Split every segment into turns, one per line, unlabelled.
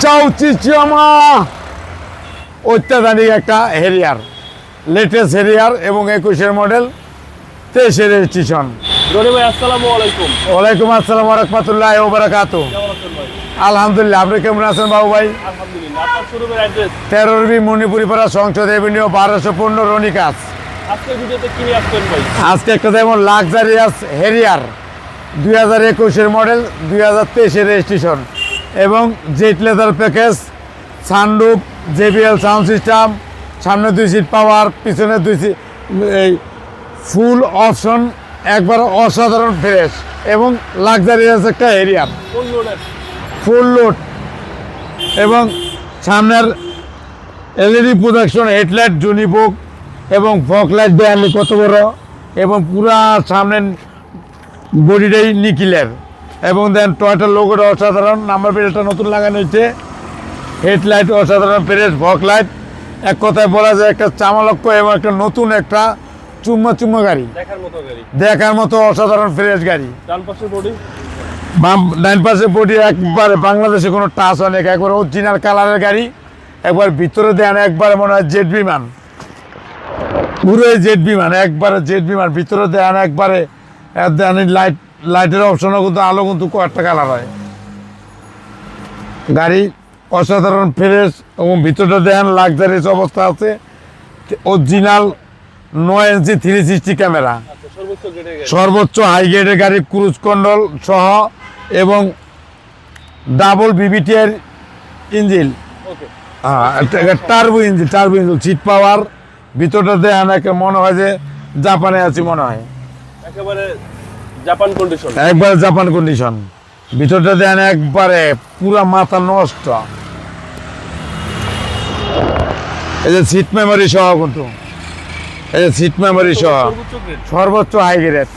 চাউচিচিয়ামা অত্যাধুনিক একটা Harrier, latest Harrier এবং 21-এর মডেল, 23-এর রেজিস্ট্রেশন।
রনি ভাই আসসালামু আলাইকুম।
ওয়ালাইকুম আসসালাম ওয়া রাহমাতুল্লাহি ওয়া বারাকাতুহু।
কেমন আছেন ভাই?
আলহামদুলিল্লাহ, আপনি কেমন আছেন বাবু ভাই?
আলহামদুলিল্লাহ। আপনার শোরুমের অ্যাড্রেস?
13 মণিপুরি পাড়া, সংসদ এভিনিউ, 1215, রনিকাস।
আজকের ভিডিওতে কি নিয়ে আসবেন ভাই?
আজকে একটা যেমন লাক্সারিয়াস হেরিয়ার 2021-এর মডেল, 2023-এর রেজিস্ট্রেশন এবং jet leather package, sunroof, JBL sound system, সামনে 2 সিট পাওয়ার, পিছনে 2 সিট, এই ফুল অপশন, একবার অসাধারণ ফ্রেশ এবং লাক্সারিয়াস একটা হেরিয়ার, ফুল লোড এবং সামনের LED প্রোজেকশন, হেডলাইট জুনিবোক এবং ফগ লাইট দেয়ালি কত বড় এবং পুরা সামনের বডিটাই নিকিলের এবং দেন টয়টার লোগোটা অসাধারণ, নাম্বার প্লেটটা নতুন লাগানো হয়েছে, হেডলাইট অসাধারণ ফ্রেশ, ফগ লাইট, এক কথায় বলা যায় একটা চামালক্ষ এবং একটা নতুন একটা চুম্মা গাড়ি, দেখার মতো অসাধারণ ফ্রেশ গাড়ি।
ডান পাশে বডি,
ডান পাশে বডি একবারে বাংলাদেশে কোনো টাচ অনেক, একবার অরিজিনাল কালারের গাড়ি, একবার ভিতরে দেন একবারে মনে হয় জেট বিমান, পুরো জেট বিমান, একবারে জেট বিমান, ভিতরে দেন একবারে লাইটের অপশনও কিন্তু আলো কিন্তু কয়েকটা কালার হয়। গাড়ি অসাধারণ ফ্রেশ এবং ভিতরটা দেন লাক্সারিয়াস অবস্থা আছে, অরিজিনাল 9 ইঞ্চি 360 ক্যামেরা, সর্বোচ্চ হাই গ্রেডের গাড়ি, ক্রুজ কন্ট্রোল সহ এবং ডাবল BBT-এর engine, turbo engine, seat power, ভিতরটা দেন একে মনে হয় যে জাপানে আছি মনে হয়,
একেবারে জাপান কন্ডিশন,
একবারে জাপান কন্ডিশন, ভিতরটা দেন একবারে পুরা মাথা নষ্ট। এই যে সিট মেমোরি সহ কিন্তু, এই যে সিট মেমোরি সহ সর্বোচ্চ হাই গ্রেড,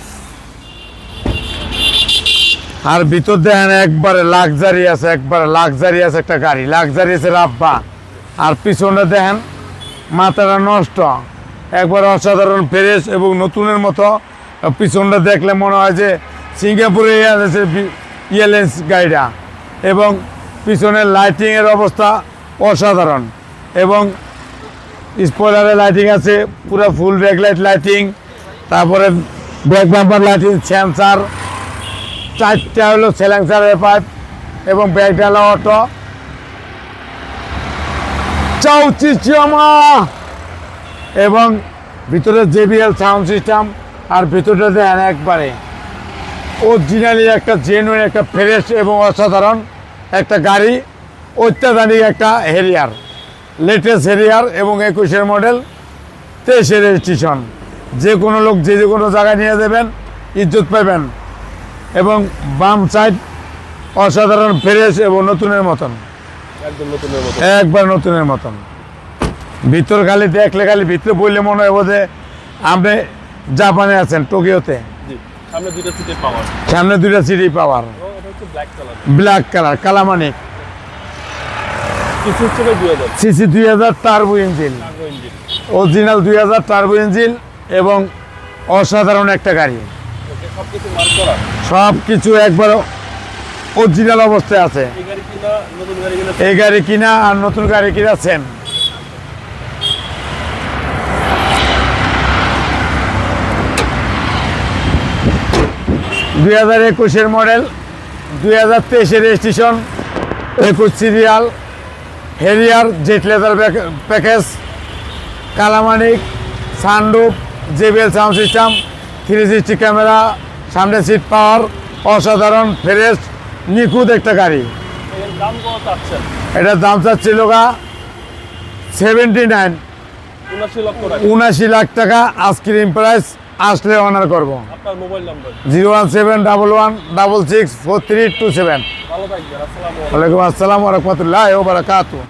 আর ভিতর দেন একবারে লাক্সারিয়াস একটা গাড়ি, লাক্সারিয়াসের আব্বা, আর পিছনে দেখেন মাথাটা নষ্ট, একবার অসাধারণ ফ্রেশ এবং নতুনের মতো। পিছনটা দেখলে মনে হয় যে সিঙ্গাপুরে এয়ারলাইন্স গাড়িটা, এবং পিছনের লাইটিংয়ের অবস্থা অসাধারণ এবং স্পয়লারে লাইটিং আছে, পুরো ফুল ব্যাকলাইট লাইটিং, তারপরে ব্যাক বাম্পার লাইটিং, সেন্সার, 4টা হলো সেলেন্সারের পাইপ এবং ব্যাকডালা অটো, চাউচিচিয়ামা এবং ভিতরে JBL সাউন্ড সিস্টেম, আর ভিতরটা দেন একবারে অরিজিনালি একটা জেনুইন একটা ফ্রেশ এবং অসাধারণ একটা গাড়ি, অত্যাধুনিক একটা হেরিয়ার, লেটেস্ট হেরিয়ার এবং 21-এর মডেল, 23-এর রেজিস্ট্রেশন। যে কোনো লোক যে কোনো জায়গায় নিয়ে যাবেন, ইজ্জত পাবেন এবং বাম সাইড অসাধারণ ফ্রেশ এবং নতুনের মতন, একবার নতুনের মতন। ভিতর খালি দেখলে, খালি ভিতরে বললে মনে হয় যে আপনি জাপানে আছেন, টোকিওতে। সামনে 2টা সিটি পাওয়ার, ব্ল্যাক কালার, কালামানিক, CC 2000 turbo engine, original 2000 turbo engine এবং অসাধারণ একটা গাড়ি, সব কিছু একবার অরিজিনাল অবস্থায় আছে। এই গাড়ি কিনা আর নতুন গাড়ি কিনা সেম। দুই 2021-এর মডেল, 2023-এর registration, 21 serial Harrier, jet leather package, কালামানিক, sunroof, JBL sound system, 360 camera, সামনে সিট পাওয়ার, অসাধারণ ফ্রেশ নিখুঁত একটা গাড়ি। এটার দাম চাচ্ছিল 79 লাখ টাকা, আইসক্রিম প্রাইস, আসলে অনার করবো। 01711664327। ওয়ালাইকুম আসসালাম ওয়া রাহমাতুল্লাহি ওয়া বারাকাতুহু।